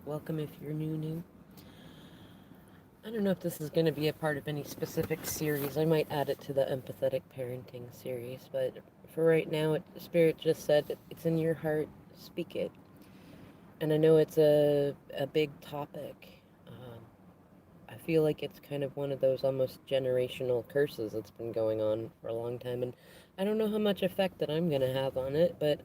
Welcome if you're new. I don't know if this is going to be a part of any specific series. I might add it to the empathetic parenting series, but for right now, Spirit just said it's in your heart, speak it. And I know it's a big topic. I feel like it's kind of one of those almost generational curses that's been going on for a long time, and I don't know how much effect that I'm going to have on it, but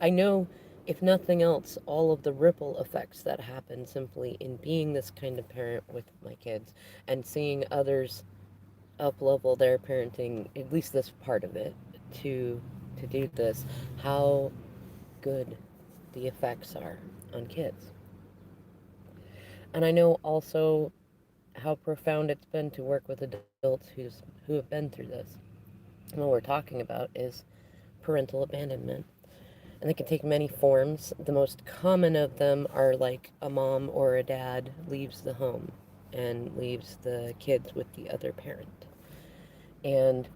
I know, if nothing else, all of the ripple effects that happen simply in being this kind of parent with my kids and seeing others up level their parenting, at least this part of it, to do this, how good the effects are on kids. And I know also how profound it's been to work with adults who have been through this. And what we're talking about is parental abandonment. And they can take many forms. The most common of them are like a mom or a dad leaves the home and leaves the kids with the other parent. And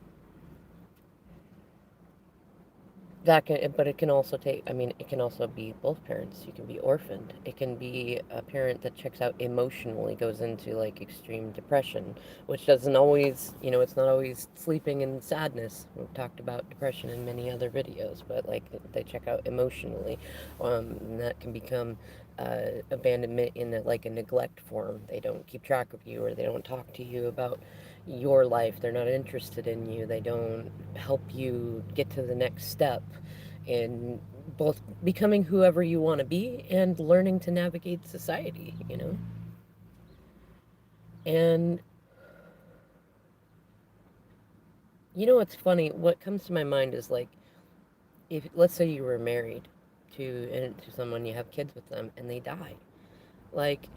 that can, but it can also take, I mean, it can also be both parents. You can be orphaned. It can be a parent that checks out emotionally, goes into like extreme depression, which doesn't always, it's not always sleeping in sadness. We've talked about depression in many other videos, but like they check out emotionally. And that can become abandonment in like a neglect form. They don't keep track of you, or they don't talk to you about your life. They're not interested in you. They don't help you get to the next step in both becoming whoever you want to be and learning to navigate society. And what's funny? What comes to my mind is like, if let's say you were married to someone, you have kids with them, and they die. Like,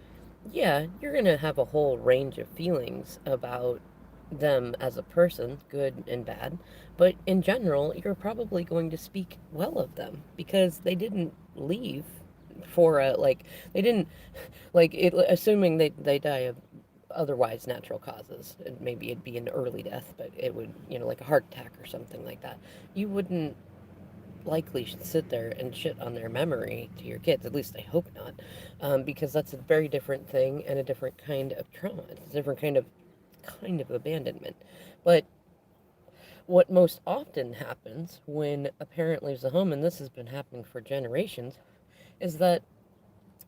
yeah, you're gonna have a whole range of feelings about them as a person, good and bad, but in general, you're probably going to speak well of them because they didn't leave for a like they didn't like it, assuming they die of otherwise natural causes. Maybe it'd be an early death, but it would, like a heart attack or something like that. You wouldn't likely should sit there and shit on their memory to your kids. At least I hope not, because that's a very different thing and a different kind of trauma. It's a different kind of abandonment. But what most often happens when a parent leaves the home, and this has been happening for generations, is that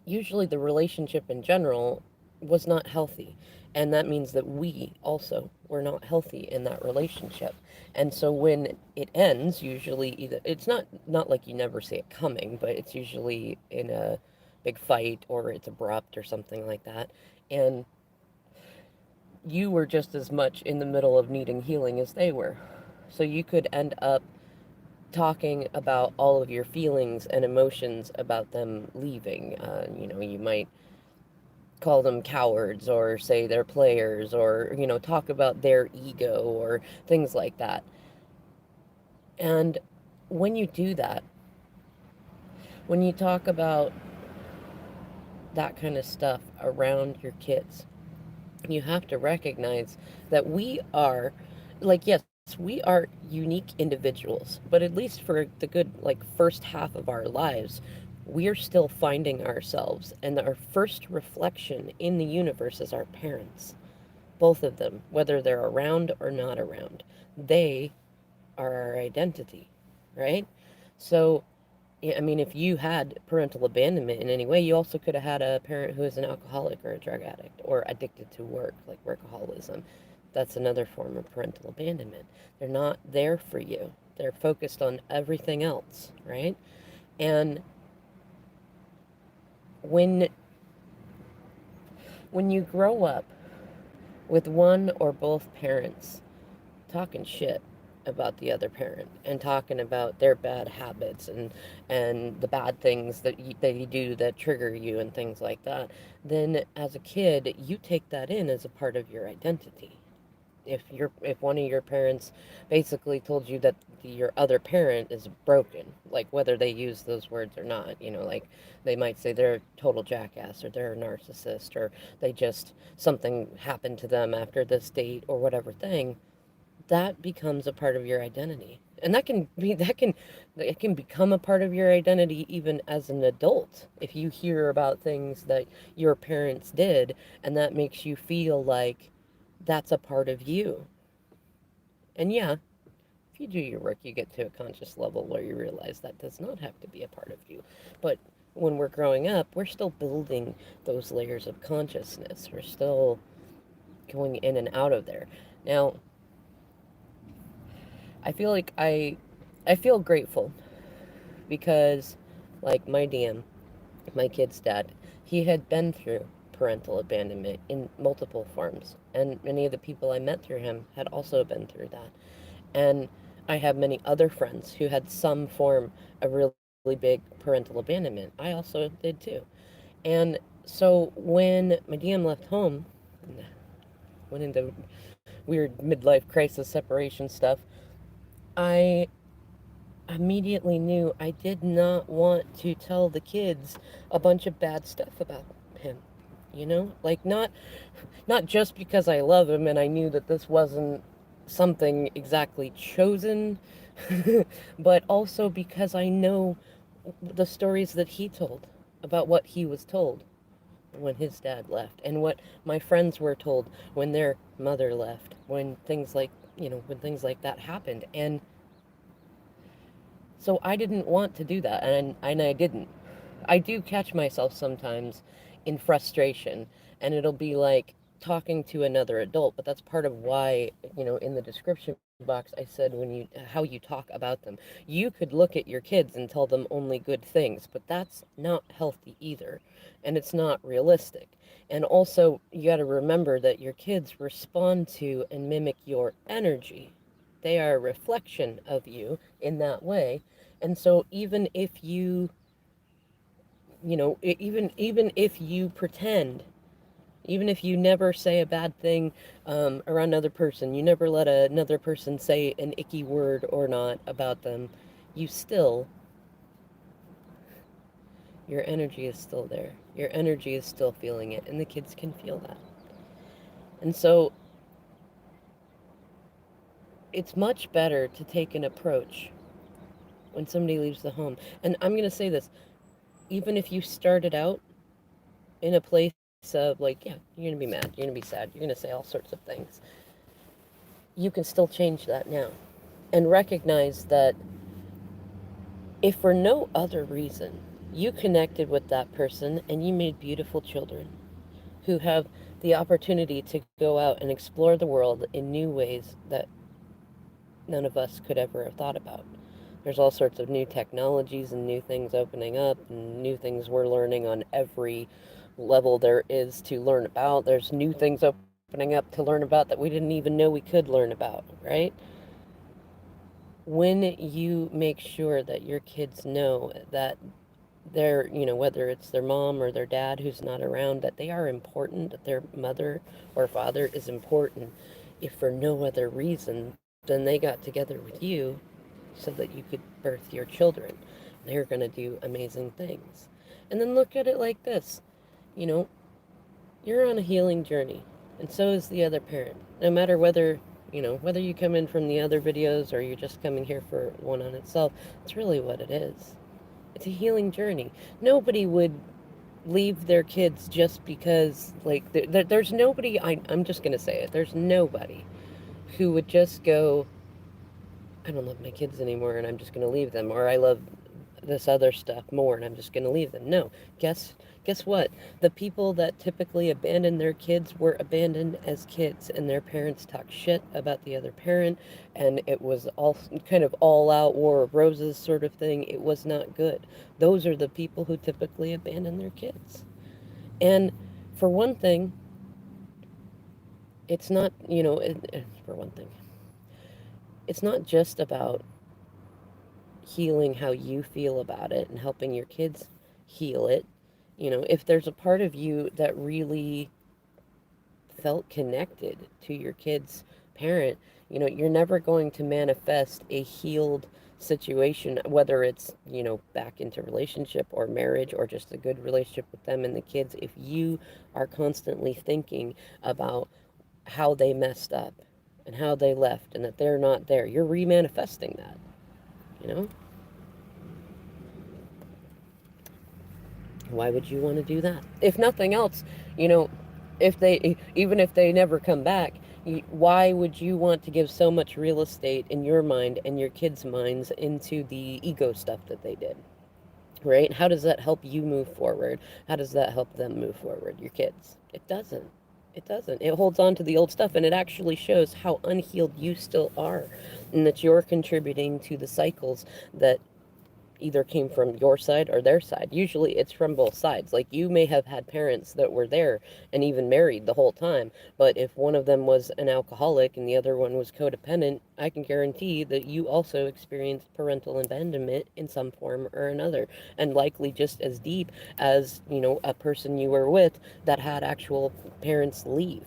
usually the relationship in general was not healthy. And that means that we also were not healthy in that relationship. And so when it ends, usually either it's not like you never see it coming, but it's usually in a big fight or it's abrupt or something like that. And you were just as much in the middle of needing healing as they were. So you could end up talking about all of your feelings and emotions about them leaving. You might call them cowards or say they're players or, talk about their ego or things like that. And when you do that, when you talk about that kind of stuff around your kids, you have to recognize that we are, like, yes, we are unique individuals, but at least for the good, like, first half of our lives, we are still finding ourselves. And our first reflection in the universe is our parents, both of them, whether they're around or not around. They are our identity, right? So, yeah, I mean, if you had parental abandonment in any way, you also could have had a parent who is an alcoholic or a drug addict or addicted to work, like workaholism. That's another form of parental abandonment. They're not there for you. They're focused on everything else, right? And when you grow up with one or both parents talking shit about the other parent and talking about their bad habits and the bad things that they do that trigger you and things like that, then as a kid you take that in as a part of your identity. If one of your parents basically told you that your other parent is broken, like whether they use those words or not, like they might say they're a total jackass or they're a narcissist or they just something happened to them after this date or whatever thing, that becomes a part of your identity. And it can become a part of your identity even as an adult. If you hear about things that your parents did and that makes you feel like that's a part of you. And yeah, if you do your work, you get to a conscious level where you realize that does not have to be a part of you. But when we're growing up, we're still building those layers of consciousness. We're still going in and out of there. Now, I feel like I feel grateful because like my DM, my kid's dad, he had been through parental abandonment in multiple forms, and many of the people I met through him had also been through that. And I have many other friends who had some form of really big parental abandonment. I also did too. And so when my DM left home, went into weird midlife crisis separation stuff, I immediately knew I did not want to tell the kids a bunch of bad stuff about him. You know, like not just because I love him and I knew that this wasn't something exactly chosen, but also because I know the stories that he told about what he was told when his dad left and what my friends were told when their mother left, when things like, when things like that happened. And so I didn't want to do that, and I didn't. I do catch myself sometimes in frustration, and it'll be like talking to another adult, but that's part of why, in the description box I said how you talk about them. You could look at your kids and tell them only good things, but that's not healthy either, and it's not realistic. And also, you got to remember that your kids respond to and mimic your energy. They are a reflection of you in that way. And so even if you pretend, even if you never say a bad thing around another person, you never let another person say an icky word or not about them, you still, your energy is still there. Your energy is still feeling it, and the kids can feel that. And so it's much better to take an approach when somebody leaves the home. And I'm going to say this, even if you started out in a place of like, yeah, you're going to be mad, you're going to be sad, you're going to say all sorts of things, you can still change that now. And recognize that if for no other reason, you connected with that person and you made beautiful children who have the opportunity to go out and explore the world in new ways that none of us could ever have thought about. There's all sorts of new technologies and new things opening up and new things we're learning on every level there is to learn about. There's new things opening up to learn about that we didn't even know we could learn about, right? When you make sure that your kids know that they're, whether it's their mom or their dad who's not around, that they are important, that their mother or father is important, if for no other reason, then they got together with you so that you could birth your children. They're going to do amazing things. And then look at it like this, you know, you're on a healing journey, and so is the other parent. No matter whether you come in from the other videos or you're just coming here for one on itself, it's really what it is. It's a healing journey. Nobody would leave their kids just because, like, there's nobody, I'm just going to say it, there's nobody who would just go, I don't love my kids anymore and I'm just going to leave them, or I love this other stuff more and I'm just going to leave them. No. Guess what? The people that typically abandon their kids were abandoned as kids, and their parents talked shit about the other parent, and it was all kind of all out war of roses sort of thing. It was not good. Those are the people who typically abandon their kids. And for one thing, it's not, for one thing, it's not just about healing how you feel about it and helping your kids heal it. If there's a part of you that really felt connected to your kid's parent, you're never going to manifest a healed situation, whether it's, back into relationship or marriage or just a good relationship with them and the kids, if you are constantly thinking about how they messed up and how they left and that they're not there. You're remanifesting that. You know, why would you want to do that? If nothing else, you know, if they even if they never come back, why would you want to give so much real estate in your mind and your kids' minds into the ego stuff that they did? Right? How does that help you move forward? How does that help them move forward, your kids? It doesn't. It doesn't. It holds on to the old stuff, and it actually shows how unhealed you still are, and that you're contributing to the cycles that either came from your side or their side. Usually it's from both sides. Like you may have had parents that were there and even married the whole time, but if one of them was an alcoholic and the other one was codependent, I can guarantee that you also experienced parental abandonment in some form or another, and likely just as deep as, a person you were with that had actual parents leave,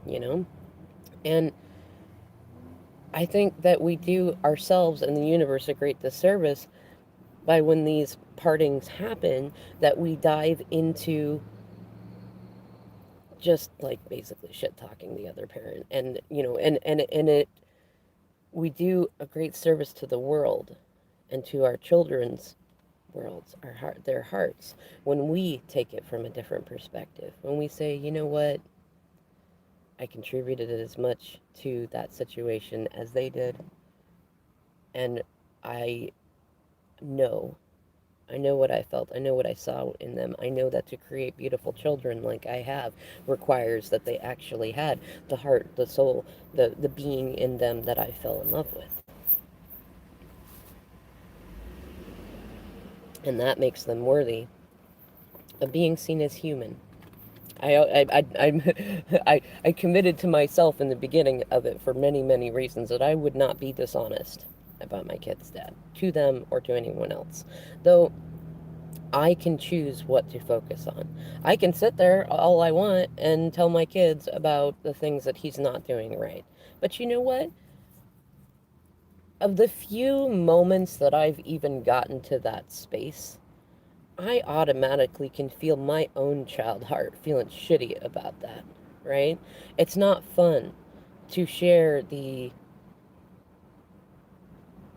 you know? And I think that we do ourselves and the universe a great disservice by when these partings happen, that we dive into just like basically shit talking the other parent, and it we do a great service to the world and to our children's worlds, their hearts, when we take it from a different perspective, when we say, you know what, I contributed as much to that situation as they did, and I know I know what I felt. I know what I saw in them. I know that to create beautiful children like I have requires that they actually had the heart, the soul, the being in them that I fell in love with. And that makes them worthy of being seen as human. I committed to myself in the beginning of it for many, many reasons that I would not be dishonest about my kid's dad to them or to anyone else. Though I can choose what to focus on. I can sit there all I want and tell my kids about the things that he's not doing right. But you know what? Of the few moments that I've even gotten to that space, I automatically can feel my own child heart feeling shitty about that, right? It's not fun to share the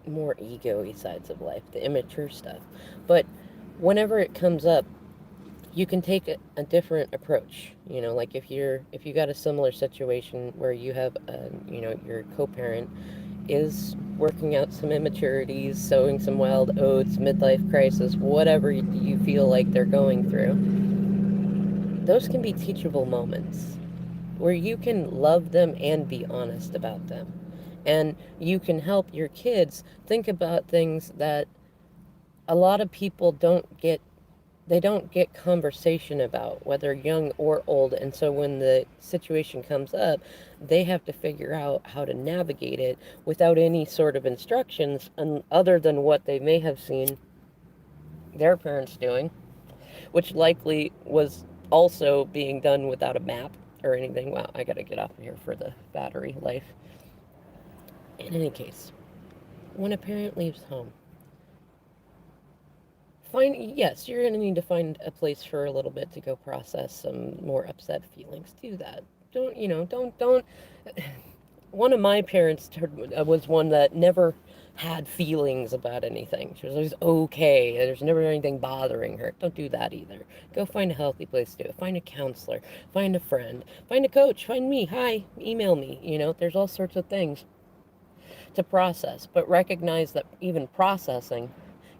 more ego-y sides of life, the immature stuff. But whenever it comes up, you can take a different approach. Like if you got a similar situation where you have your co-parent is working out some immaturities, sowing some wild oats, midlife crisis, whatever you feel like they're going through, those can be teachable moments where you can love them and be honest about them, and you can help your kids think about things that a lot of people don't get conversation about, whether young or old. And so when the situation comes up, they have to figure out how to navigate it without any sort of instructions other than what they may have seen their parents doing, which likely was also being done without a map or anything. Wow, I gotta get off of here for the battery life. In any case, when a parent leaves home, yes, you're going to need to find a place for a little bit to go process some more upset feelings. Do that. Don't. One of my parents was one that never had feelings about anything. She was always okay. There's never anything bothering her. Don't do that either. Go find a healthy place to do it. Find a counselor. Find a friend. Find a coach. Find me. Hi. Email me. There's all sorts of things to process, but recognize that even processing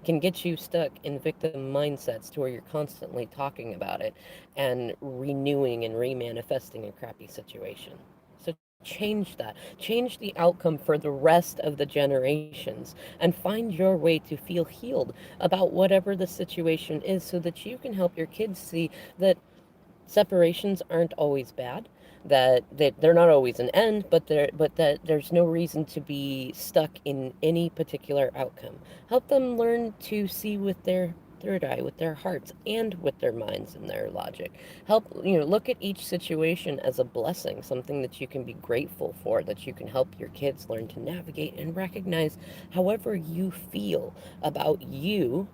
can get you stuck in victim mindsets to where you're constantly talking about it and renewing and remanifesting a crappy situation. So change that. Change the outcome for the rest of the generations and find your way to feel healed about whatever the situation is, so that you can help your kids see that separations aren't always bad, that they're not always an end, but that there's no reason to be stuck in any particular outcome. Help them learn to see with their third eye, with their hearts and with their minds and their logic. Help, look at each situation as a blessing, something that you can be grateful for, that you can help your kids learn to navigate and recognize however you feel about you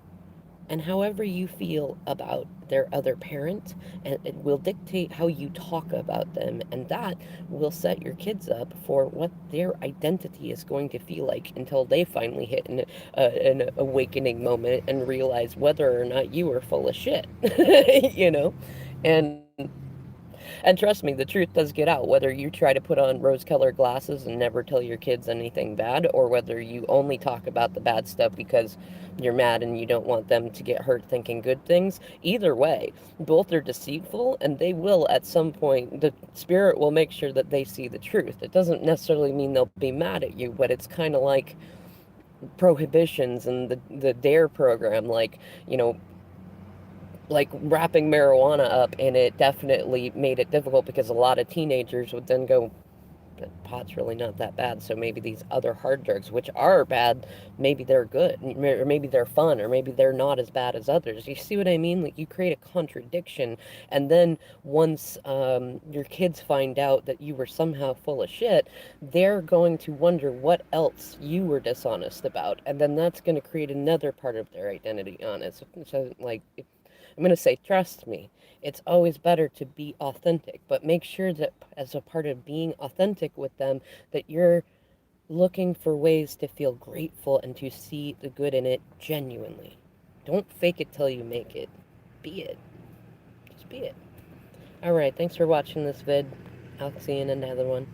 And however you feel about their other parent, and it will dictate how you talk about them, and that will set your kids up for what their identity is going to feel like until they finally hit an awakening moment and realize whether or not you were full of shit. You know? And and trust me, the truth does get out, whether you try to put on rose-colored glasses and never tell your kids anything bad, or whether you only talk about the bad stuff because you're mad and you don't want them to get hurt thinking good things. Either way, both are deceitful, and they will, at some point, the spirit will make sure that they see the truth. It doesn't necessarily mean they'll be mad at you, but it's kind of like prohibitions and the DARE program, like wrapping marijuana up, and it definitely made it difficult because a lot of teenagers would then go, pot's really not that bad, so maybe these other hard drugs, which are bad, maybe they're good, or maybe they're fun, or maybe they're not as bad as others. You see what I mean? Like, you create a contradiction, and then once your kids find out that you were somehow full of shit, they're going to wonder what else you were dishonest about, and then that's going to create another part of their identity on it. So like, I'm going to say, trust me, it's always better to be authentic, but make sure that as a part of being authentic with them, that you're looking for ways to feel grateful and to see the good in it genuinely. Don't fake it till you make it. Be it. Just be it. All right, thanks for watching this vid. I'll see you in another one.